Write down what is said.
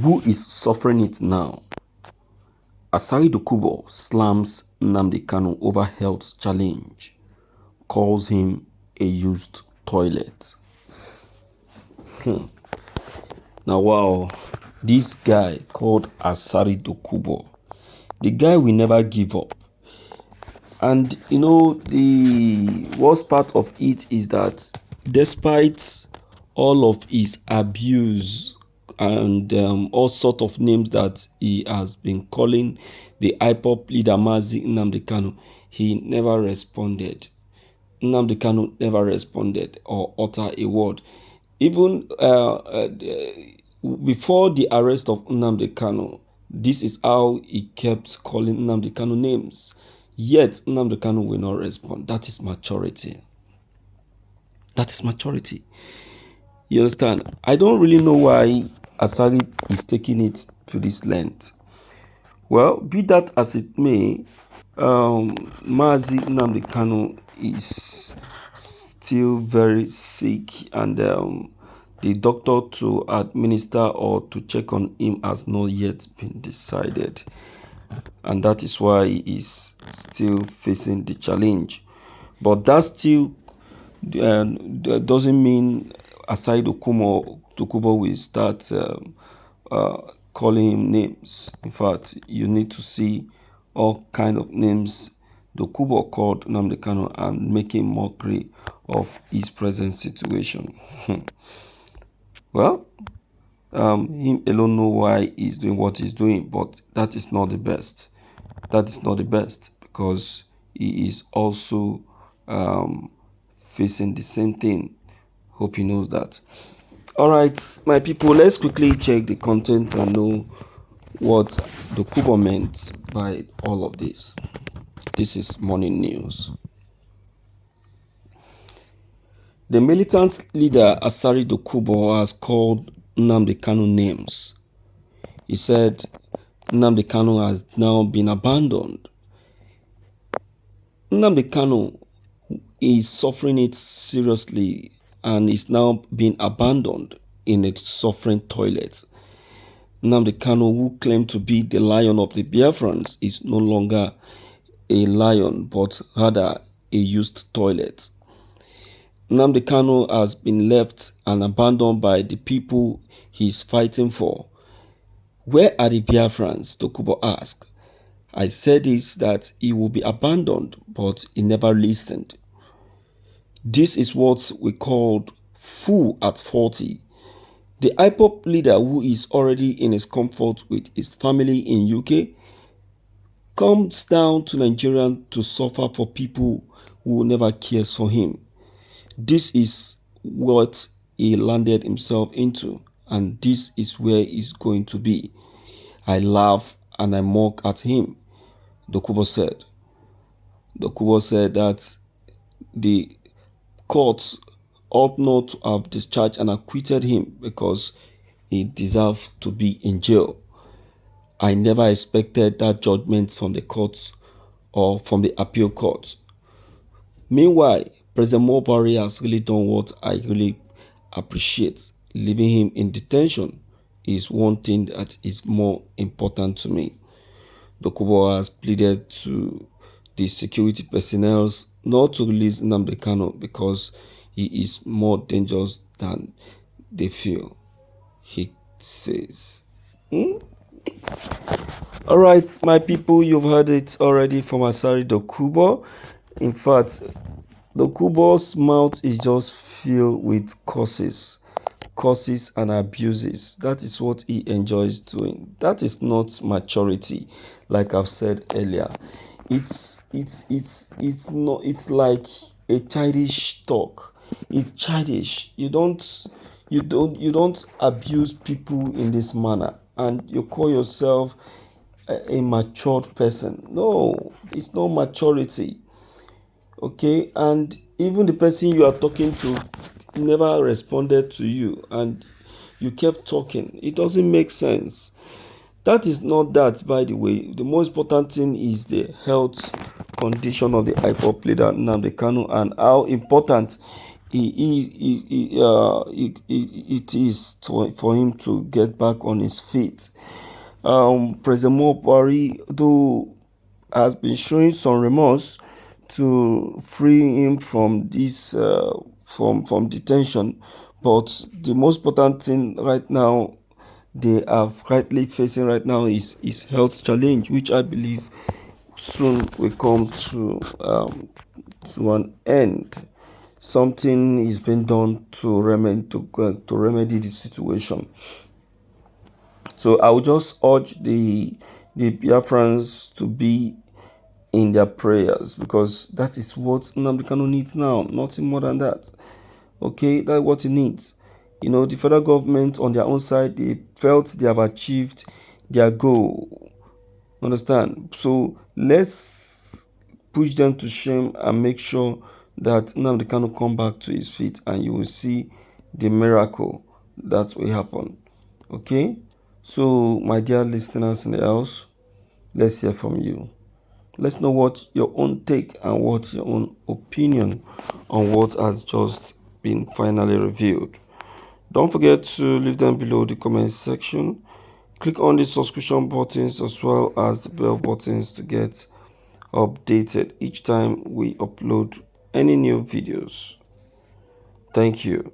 Who is suffering it now? Asari Dokubo slams Nnamdi Kanu over health challenge, calls him a used toilet. Now, wow, this guy called Asari Dokubo, the guy will never give up. And you know, the worst part of it is that despite all of his abuse and all sort of names that he has been calling the IPOP leader Mazi Nnamdi Kanu, he never responded. Nnamdi Kanu never responded or uttered a word. Even before the arrest of Nnamdi Kanu, this is how he kept calling Nnamdi Kanu names. Yet Nnamdi Kanu will not respond. That is maturity. That is maturity. You understand? I don't really know why Asari is taking it to this length. Well, be that as it may, Mazi Nnamdi Kanu is still very sick, and the doctor to administer or to check on him has not yet been decided. And that is why he is still facing the challenge. But that still doesn't mean Asari Dokubo will start calling him names. In fact, you need to see all kind of names Dokubo called Nnamdi Kanu and making mockery of his present situation. Well, him alone know why he's doing what he's doing, but that is not the best. That is not the best, because he is also facing the same thing. Hope he knows that. All right, my people, let's quickly check the content and know what Dokubo meant by all of this. This is morning news. The militant leader Asari Dokubo has called Nnamdi Kanu names. He said Nnamdi Kanu has now been abandoned. Nnamdi Kanu is suffering it seriously and is now being abandoned in a suffering toilet. Nnamdi Kanu, who claimed to be the lion of the Biafrans, is no longer a lion, but rather a used toilet. Nnamdi Kanu has been left and abandoned by the people he is fighting for. Where are the Biafrans? Dokubo asked. I said this, that he will be abandoned, but he never listened. This is what we called fool at 40. The IPOP leader, who is already in his comfort with his family in UK, comes down to Nigeria to suffer for people who never cares for him. This is what he landed himself into, and this is where he's going to be. I laugh and I mock at him, Dokubo said. Dokubo said that the courts ought not to have discharged and acquitted him because he deserved to be in jail. I never expected that judgment from the courts or from the appeal court. Meanwhile, President Mobari has really done what I really appreciate. Leaving him in detention is one thing that is more important to me. Dokubo has pleaded to the security personnel not to release Nnamdi Kanu because he is more dangerous than they feel, he says. All right, my people, you've heard it already from Asari Dokubo. In fact, Dokubo's mouth is just filled with curses and abuses. That is what he enjoys doing. That is not maturity, like I've said earlier. It's not. It's like a childish talk. It's childish. You don't abuse people in this manner, and you call yourself a matured person. No, it's not maturity. Okay, and even the person you are talking to never responded to you, and you kept talking. It doesn't make sense. That is not that, by the way. The most important thing is the health condition of the IPOP leader Nnamdi Kanu and how important it is for him to get back on his feet. President Buhari, though, has been showing some remorse to free him from this from detention, but the most important thing right now they are rightly facing right now is health challenge, which I believe soon will come to an end. Something is being done to remedy the situation. So I would just urge the Biafrans to be in their prayers, because that is what Nnamdi Kanu needs now, nothing more than that. Okay, that's what he needs. The federal government on their own side, they felt they have achieved their goal. Understand? So let's push them to shame and make sure that Nnamdi Kanu come back to his feet, and you will see the miracle that will happen. Okay? So, my dear listeners in the house, let's hear from you. Let's know what your own take and what's your own opinion on what has just been finally revealed. Don't forget to leave them below the comment section. Click on the subscription buttons as well as the bell buttons to get updated each time we upload any new videos. Thank you.